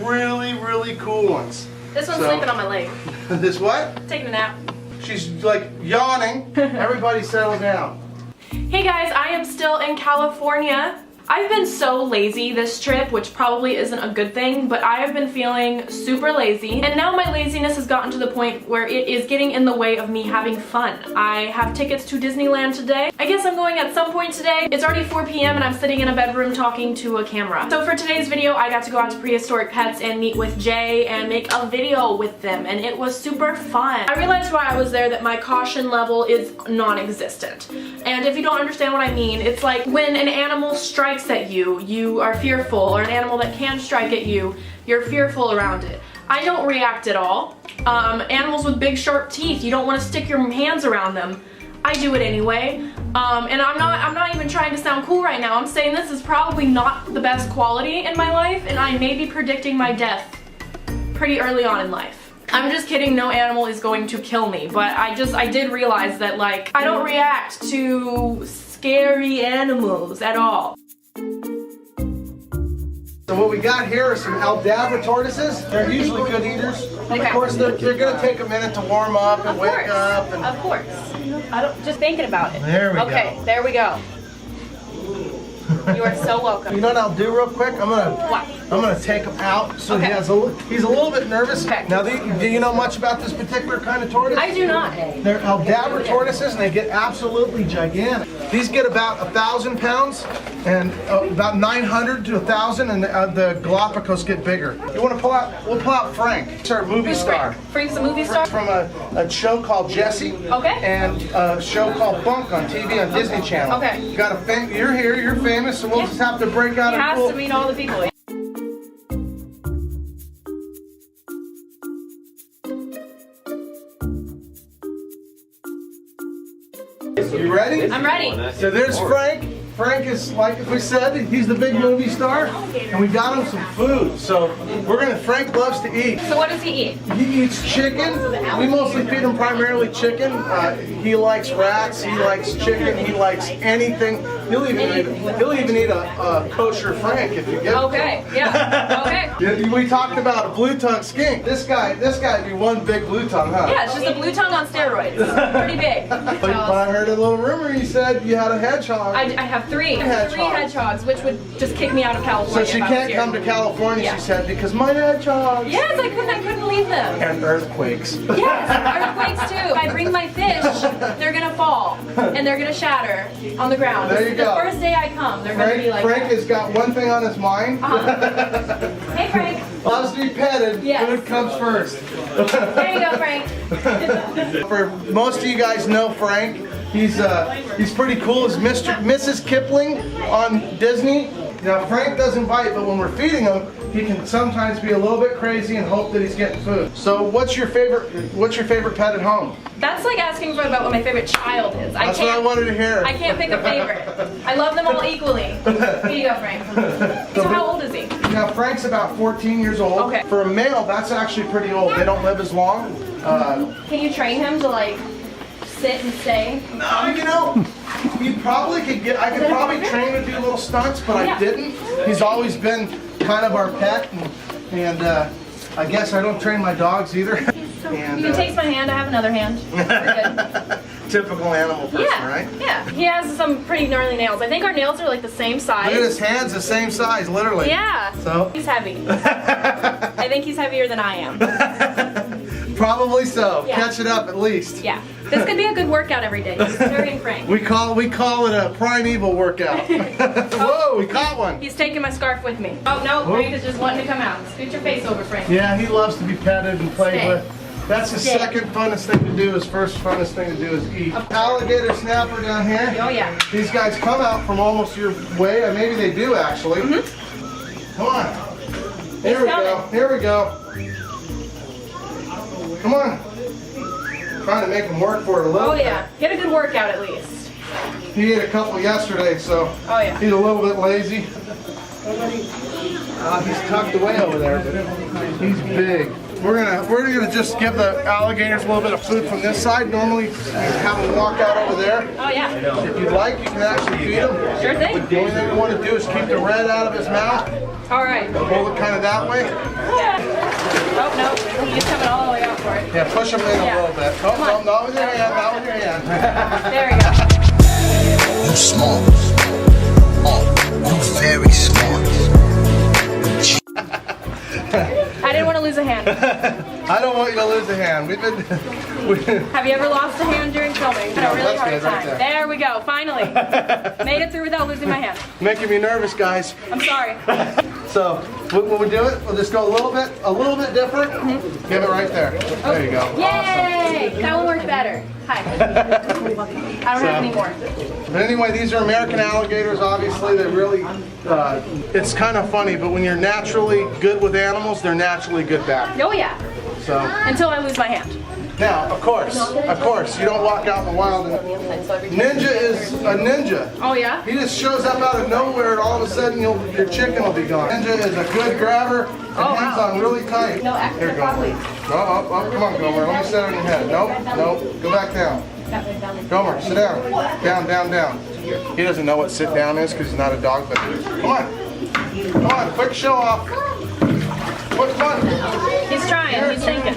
really, really cool ones. This one's sleeping on my leg. This what? Taking a nap. She's like yawning. Everybody settle down. Hey guys, I am still in California. I've been so lazy this trip, which probably isn't a good thing, but I have been feeling super lazy. And now my laziness has gotten to the point where it is getting in the way of me having fun. I have tickets to Disneyland today. I guess I'm going at some point today. It's already 4 p.m. and I'm sitting in a bedroom talking to a camera. So for today's video, I got to go out to Prehistoric Pets and meet with Jay and make a video with them, and it was super fun. I realized while I was there that my caution level is non-existent. And if you don't understand what I mean, it's like when an animal strikes at you, you are fearful, or an animal that can strike at you, you're fearful around it. I don't react at all. Animals with big sharp teeth, you don't want to stick your hands around them. I do it anyway. And I'm not even trying to sound cool right now. I'm saying this is probably not the best quality in my life, and I may be predicting my death pretty early on in life. I'm just kidding, no animal is going to kill me, but I did realize that, like, I don't react to scary animals at all. So what we got here are some Aldabra tortoises. They're usually good eaters. Okay. Of course, they're gonna take a minute to warm up and wake up. And Of course. I don't, just thinking about it. There we go. Okay, there we go. You are so welcome. You know what I'll do real quick? I'm gonna take him out so Okay. he's a little bit nervous. Okay. Now, do you know much about this particular kind of tortoise? I do not. They're Aldabra tortoises, and they get absolutely gigantic. These get about 1,000 pounds, and about 900 to 1,000, and the Galapagos get bigger. You want to pull out? We'll pull out Frank. He's our movie star. Frank's a movie star? From a show called Jessie. Okay. And a show called Bunk on TV on Disney Channel. Okay. You got you're here, you're famous, so we'll just have to break out He a has cool. to meet all the people. You ready? I'm ready. So there's Frank. Frank is, like we said, he's the big movie star, and we got him some food. So Frank loves to eat. So what does he eat? He eats chicken. We mostly feed him primarily chicken. He likes rats. He likes chicken. He likes anything. He'll even eat a kosher Frank if you give him. Okay, yeah, okay. We talked about a blue tongue skink. This guy'd be one big blue tongue, huh? Yeah, it's just a blue tongue on steroids. Pretty big. But I heard a little rumor. You said you had a hedgehog. I have three hedgehogs, which would just kick me out of So California. she can't come to California, Yeah. she said, because my hedgehogs. Yes, I couldn't leave them. And earthquakes. Yes, earthquakes too. If I bring my fish, they're gonna fall and they're gonna shatter on the ground. There you go. The first day I come, they're gonna be like Frank that. has got one thing on his mind. Hey Frank. Loves to be petted. Yes. Food comes first. There you go, Frank. For most of you guys know Frank. He's pretty cool as Mrs. Kipling on Disney. Now Frank doesn't bite, but when we're feeding him, he can sometimes be a little bit crazy and hope that he's getting food. So what's your favorite pet at home? That's like asking for about what my favorite child is. That's what I wanted to hear. I can't pick a favorite. I love them all equally. Here you go, Frank. So how old is he? Now Frank's about 14 years old. Okay. For a male, that's actually pretty old. They don't live as long. Can you train him to like sit and stay? No, you know, you probably could get. I could probably train him to do little stunts, but I didn't. He's always been kind of our pet, and I guess I don't train my dogs either. And, you can taste my hand. I have another hand. We're good. Typical animal person, right? Yeah. He has some pretty gnarly nails. I think our nails are like the same size. Look at his hands, the same size, literally. Yeah. So he's heavy. I think he's heavier than I am. Probably so. Yeah. Catch it up at least. Yeah. This could be a good workout every day. Considering Frank. We call it a primeval workout. Whoa, we caught one. He's taking my scarf with me. Oh no, Frank is just wanting to come out. Scoot your face over, Frank. Yeah, he loves to be petted and played with. That's his second funnest thing to do. His first funnest thing to do is eat. Alligator snapper down here. Oh yeah. These guys come out from almost your way, or maybe they do actually. Come on. Here we go. Here we go. Come on. Trying to make him work for it a little bit. Oh yeah. Get a good workout at least. He ate a couple yesterday, so oh, yeah. He's a little bit lazy. He's tucked away over there, but he's big. We're gonna just give the alligators a little bit of food from this side. Normally, have them walk out over there. Oh yeah. If you'd like, you can actually feed them. Sure thing. The only thing we want to do is keep the red out of his mouth. All right. Hold it kind of that way. Oh, no. He's coming all the way out for it. Yeah, push him in a little bit. Oh, no, not with your hand, not with your hand. There we go. You smart. You very smart. I didn't want to lose a hand. I don't want you to lose a hand. Have you ever lost a hand during filming? Had a really that's hard good, right time. there. There we go, finally. Made it through without losing my hand. Making me nervous, guys. I'm sorry. So, when we do it, we'll just go a little bit different. Give it right there. There you go. Yay! That one worked better. Hi. I don't have any more. But anyway, these are American alligators, obviously. They really, it's kind of funny, but when you're naturally good with animals, they're naturally good back. Oh yeah. So, Until I lose my hand. now, of course, you don't walk out in the wild. Ninja is a ninja. Oh yeah? He just shows up out of nowhere and all of a sudden your chicken will be gone. Ninja is a good grabber and hangs on really tight. No, Here, extra go. probably. Oh, come on, Gomer. Let me sit on your head. Nope. Go back down. Gomer, sit down. Down. He doesn't know what sit down is because he's not a dog, but come on, quick show off. What's fun? He's trying, he's thinking.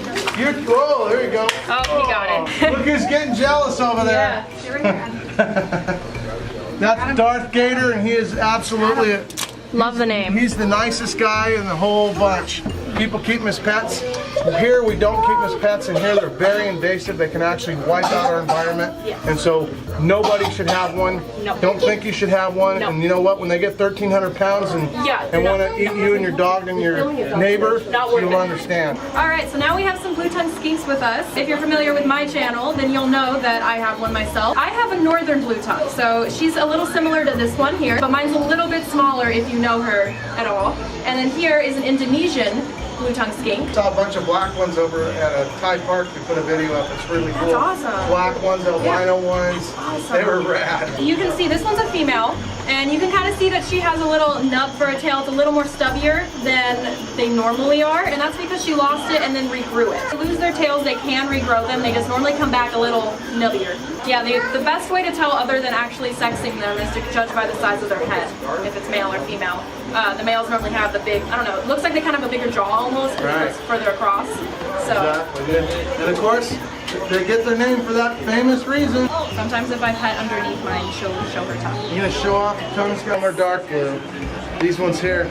Oh, there you go. Oh, he got it. Look who's getting jealous over there. Yeah. That's Darth Gator, and he is absolutely, Love the name. he's the nicest guy in the whole bunch. People keep him as pets. Here we don't keep them as pets, and here they're very invasive. They can actually wipe out our environment, and so nobody should have one. No. Don't think you should have one. No. And you know what? When they get 1,300 pounds and Yeah, want to eat you and your dog and your neighbor, Not worth you'll it. understand. Alright, so now we have some blue-tongue skinks with us. If you're familiar with my channel, then you'll know that I have one myself. I have a northern blue-tongue, so she's a little similar to this one here, but mine's a little bit smaller if you know her at all. And then here is an Indonesian blue-tongue skink. Saw a bunch of black ones over at a Thai park. We put a video up. It's really cool. That's awesome. Black ones, albino ones. Awesome. They were rad. You can see this one's a female, and you can kind of see that she has a little nub for a tail. It's a little more stubbier than they normally are, and that's because she lost it and then regrew it. They lose their tails, they can regrow them. They just normally come back a little nubbier. Yeah, the best way to tell other than actually sexing them is to judge by the size of their head, if it's male or female. The males normally have the big, I don't know, it looks like they kind of have a bigger jaw almost, because it's further across. So Exactly. And of course, they get their name for that famous reason. sometimes if I pet underneath mine, she'll show her tongue. You gonna show off the tongue scum or dark blue? These ones here.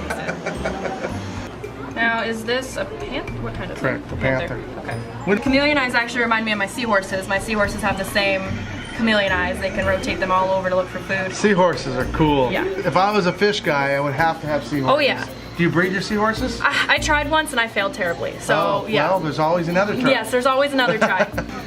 Now, is this a panther? What kind of thing? Correct, a panther. Okay. Chameleon eyes actually remind me of my seahorses. My seahorses have the same chameleon eyes. They can rotate them all over to look for food. Seahorses are cool. Yeah. If I was a fish guy, I would have to have seahorses. Oh, yeah. Do you breed your seahorses? I tried once and I failed terribly. So, yeah. Well, there's always another try. Yes, there's always another try.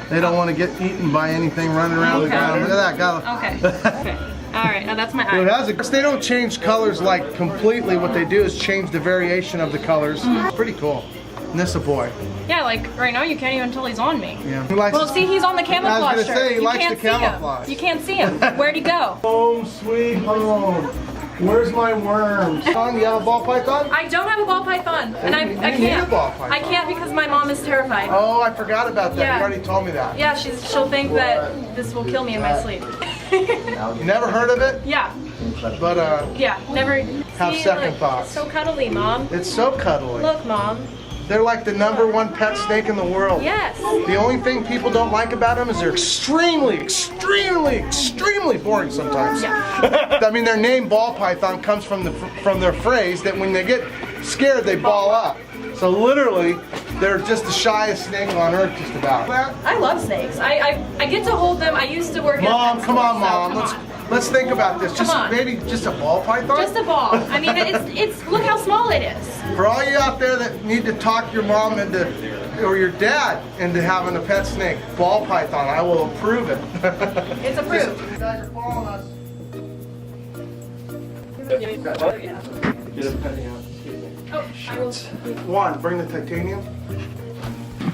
They don't want to get eaten by anything running around the Okay. ground. Look at that. Okay. All right, now that's my It eye. has a, they don't change colors like completely. What they do is change the variation of the colors. It's pretty cool. And this is a boy. Yeah, like right now you can't even tell he's on me. Yeah. He likes Well, to- see, he's on the camouflage I was gonna say, shirt. he You likes can't to see him. camouflage. You can't see him. Where'd he go? Home sweet home. Where's my worms? Son, you have a ball python? I don't have a ball python, and I You can't. need a ball python. I can't because my mom is terrified. Oh, I forgot about that. Yeah. You already told me that. Yeah, she'll think that this will kill me in my sleep. You never heard of it? Yeah, But yeah, never. Have See, second look, thoughts. So cuddly, Mom. it's so cuddly. Look, Mom. They're like the #1 pet snake in the world. Yes. The only thing people don't like about them is they're extremely boring sometimes. Yeah. I mean, their name ball python comes from their phrase that when they get scared, they ball up. So literally, they're just the shyest snake on earth, just about. I love snakes. I get to hold them. I used to work at a Mom, pet come store, on, so Mom. come on. Let's think about this. Just on. maybe just a ball python. Just a ball. I mean, it's look how small it is. For all you out there that need to talk your mom into, or your dad into having a pet snake, ball python, I will approve it. It's approved. You guys are following us. Oh, I will. One, bring the titanium.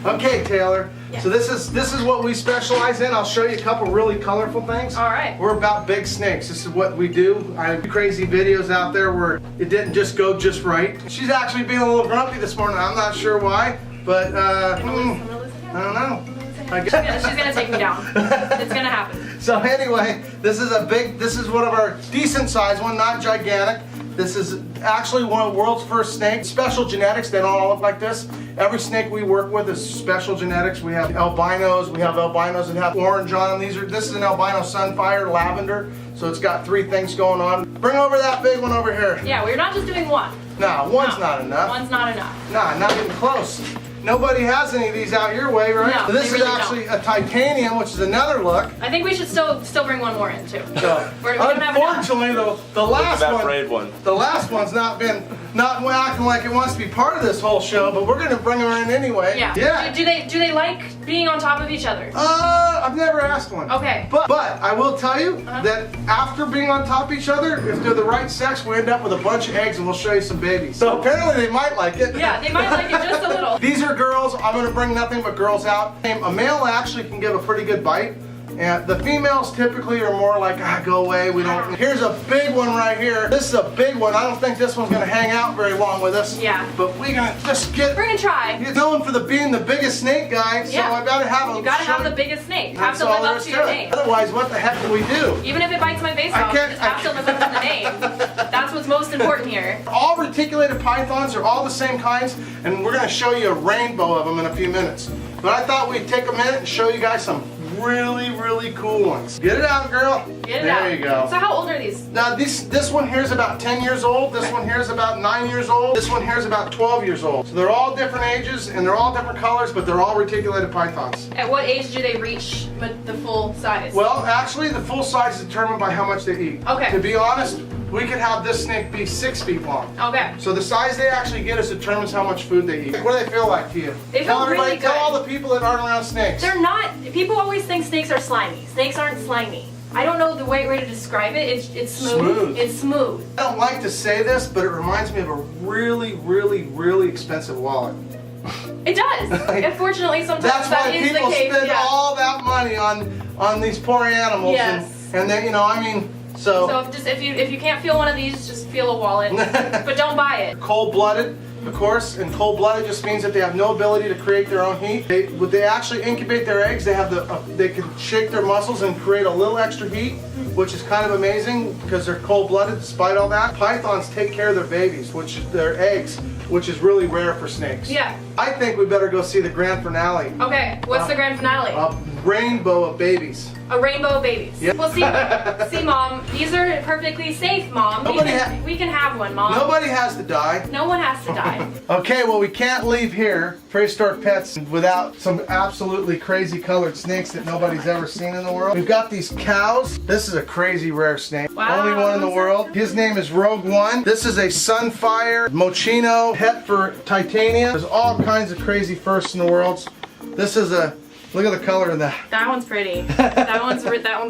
Okay, Taylor. So this is what we specialize in. I'll show you a couple really colorful things. All right. We're about big snakes. This is what we do. I have crazy videos out there where it didn't just go just right. She's actually being a little grumpy this morning. I'm not sure why, but I don't know. She's gonna take me down. It's gonna happen. So anyway, this is one of our decent sized one, not gigantic. This is actually one of the world's first snakes. Special genetics, they don't all look like this. Every snake we work with is special genetics. We have albinos that have orange on them. This is an albino sunfire, lavender, so it's got 3 things going on. Bring over that big one over here. Yeah, we're not just doing one. No, one's not enough. One's not enough. Nah, not even close. Nobody has any of these out your way, right? No, so this they is really actually a titanium, which is another look. I think we should still bring one more in too. So, we don't have enough. unfortunately, the last one's not acting like it wants to be part of this whole show, but we're gonna bring her in anyway. Yeah. Yeah. Do they like being on top of each other? I've never asked one. Okay. But I will tell you that after being on top of each other, if they're the right sex, we end up with a bunch of eggs, and we'll show you some babies. So apparently they might like it. Yeah, they might like it just a little. These are girls. I'm gonna bring nothing but girls out. A male actually can give a pretty good bite. And the females typically are more like, go away, we don't. Here's a big one right here. This is a big one. I don't think this one's gonna hang out very long with us. Yeah. But we're gonna just We're gonna try. He's known for being the biggest snake guy, so Yeah. I gotta have him. You gotta have the biggest snake. Have That's to all live there up is to your it. name. Otherwise, what the heck do we do? Even if it bites my face off, you just have to live up to the name. That's what's most important here. All reticulated pythons are all the same kinds, and we're gonna show you a rainbow of them in a few minutes. But I thought we'd take a minute and show you guys some really cool ones. Get it out, girl. Get it out. There you go. So how old are these? Now this one here is about 10 years old. This one here is about 9 years old. This one here is about 12 years old. So they're all different ages and they're all different colors, but they're all reticulated pythons. At what age do they reach the full size? Well, actually, the full size is determined by how much they eat. Okay. To be honest, we could have this snake be 6 feet long. Okay. So the size they actually get us determines how much food they eat. What do they feel like to you? They feel Tell everybody, really good. Tell all the people that aren't around snakes. They're not. People always think snakes are slimy. Snakes aren't slimy. I don't know the right way to describe it. It's smooth. It's smooth. I don't like to say this, but it reminds me of a really expensive wallet. It does. Unfortunately, sometimes That's that why is people the case. spend Yeah. all that money on these poor animals. Yes. And then, I mean, so if you can't feel one of these, just feel a wallet, but don't buy it. cold-blooded, of course, and cold-blooded just means that they have no ability to create their own heat. They actually incubate their eggs. They have they can shake their muscles and create a little extra heat, which is kind of amazing because they're cold-blooded despite all that. Pythons take care of their babies, their eggs, which is really rare for snakes. Yeah. I think we better go see the grand finale. Okay, what's the grand finale? A rainbow of babies. A rainbow of babies. Yep. Well, see, Mom, these are perfectly safe, Mom. We can have one, Mom. Nobody has to die. No one has to die. Okay, well, we can't leave here, Prehistoric Pets, without some absolutely crazy colored snakes that nobody's ever seen in the world. We've got these cows. This is a crazy rare snake. Wow. Only one in the world. His name is Rogue One. This is a Sunfire Moschino het for titanium. There's all kinds of crazy firsts in the world. This is look at the color of that. That one's pretty. That one's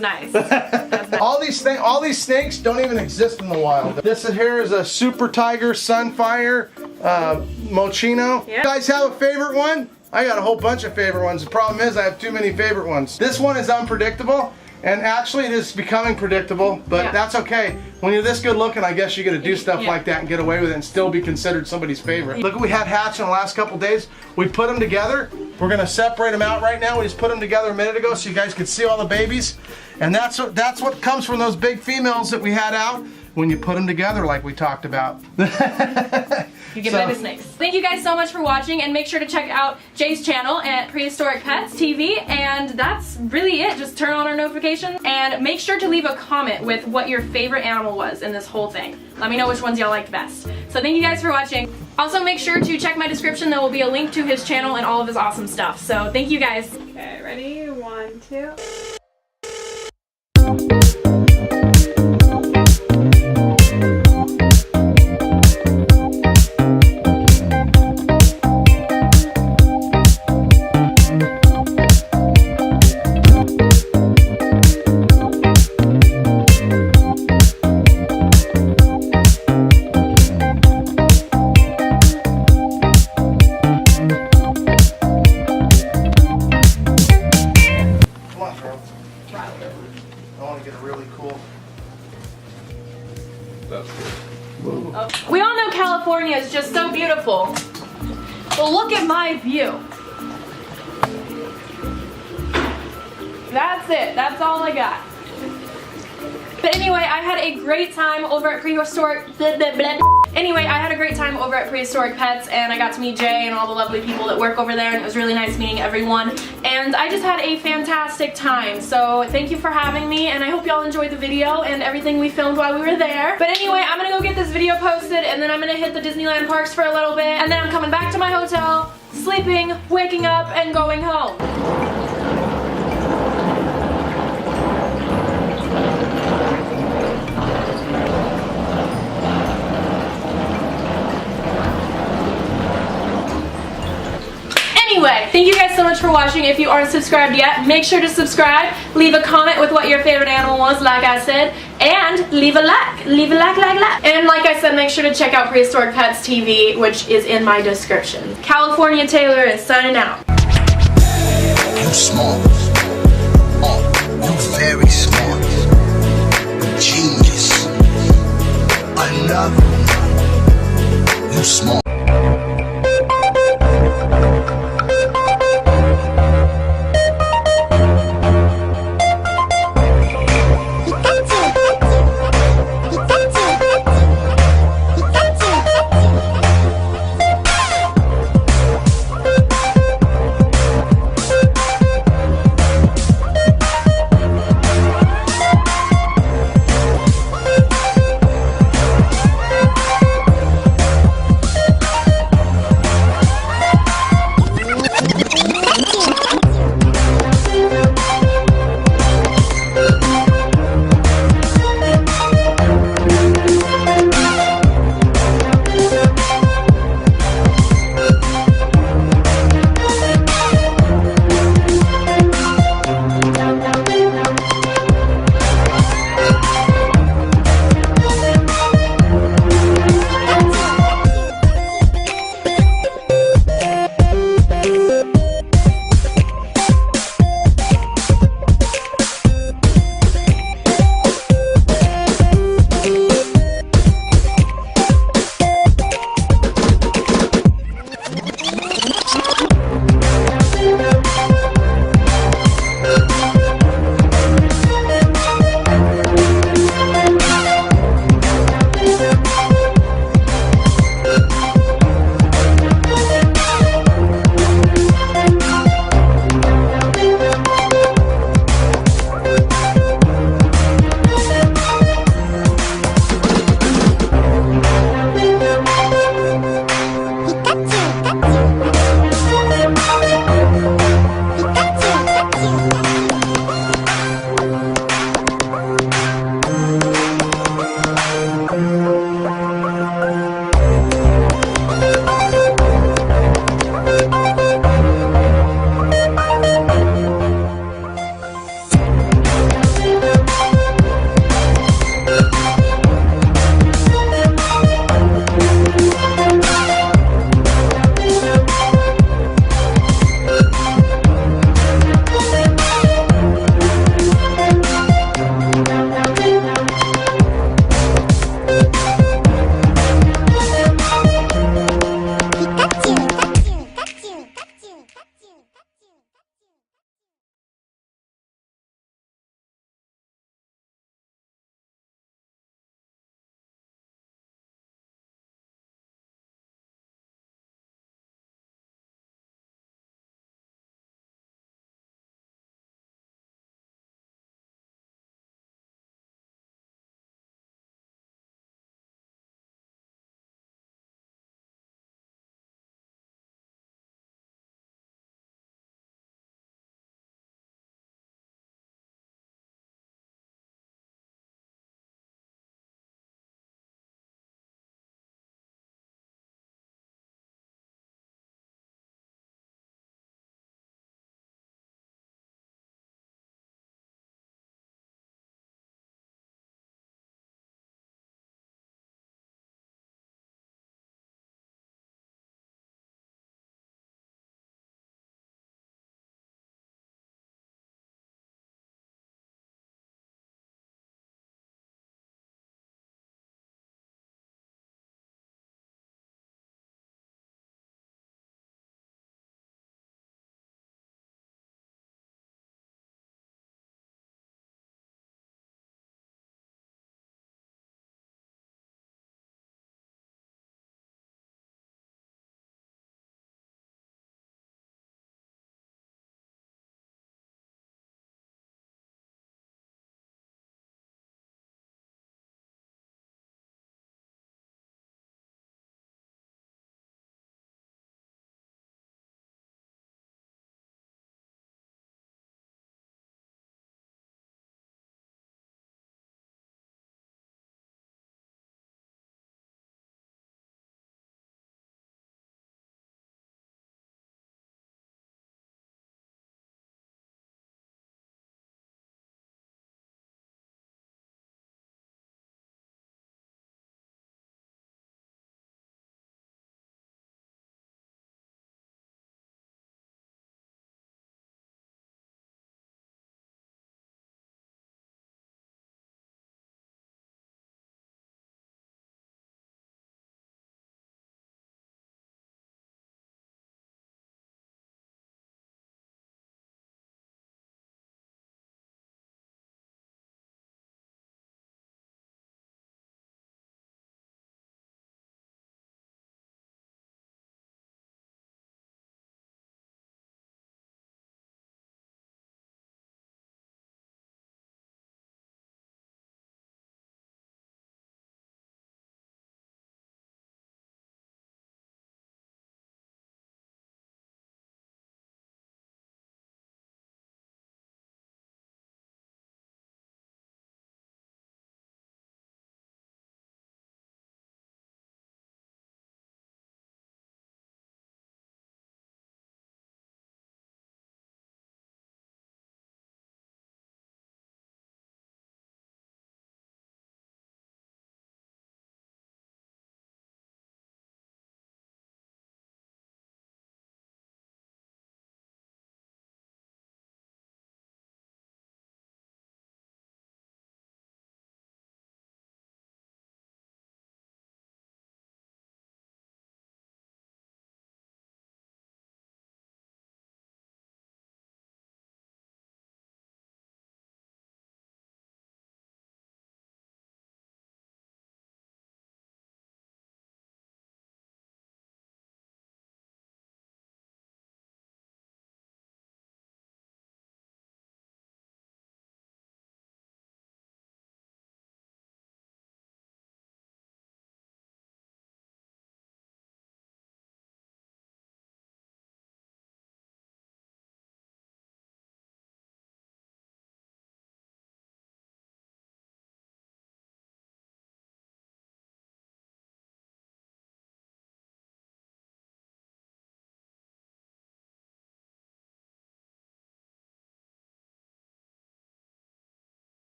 nice. That's nice. All these snakes don't even exist in the wild. This here is a Super Tiger Sunfire Moschino. Yeah. You guys have a favorite one? I got a whole bunch of favorite ones. The problem is I have too many favorite ones. This one is unpredictable. And actually it is becoming predictable, but that's okay. When you're this good looking, I guess you're gonna do stuff like that and get away with it and still be considered somebody's favorite. Look what we had hatch in the last couple days. We put them together. We're gonna separate them out right now. We just put them together a minute ago so you guys could see all the babies. And that's what comes from those big females that we had out when you put them together like we talked about. You get baby snakes. Thank you guys so much for watching, and make sure to check out Jay's channel at Prehistoric Pets TV. And that's really it. Just turn on our notifications and make sure to leave a comment with what your favorite animal was in this whole thing. Let me know which ones y'all liked best. So thank you guys for watching. Also make sure to check my description. There will be a link to his channel and all of his awesome stuff. So thank you guys. Okay, ready? 1, 2. We all know California is just so beautiful. Well, look at my view. That's it. That's all I got. But anyway, I had a great time over at Prehistoric. Anyway, I had a great time over at Prehistoric Pets, and I got to meet Jay and all the lovely people that work over there, and it was really nice meeting everyone. And I just had a fantastic time. So thank you for having me, and I hope y'all enjoyed the video and everything we filmed while we were there. But anyway, I'm gonna go get this video posted, and then I'm gonna hit the Disneyland parks for a little bit, and then I'm coming back to my hotel, sleeping, waking up, and going home. Anyway, thank you guys so much for watching. If you aren't subscribed yet, make sure to subscribe. Leave a comment with what your favorite animal was, like I said, and leave a like. Leave a like. And like I said, make sure to check out Prehistoric Pets TV, which is in my description. California Taylor is signing out. You smart. You very smart. Genius. I love you. You smart.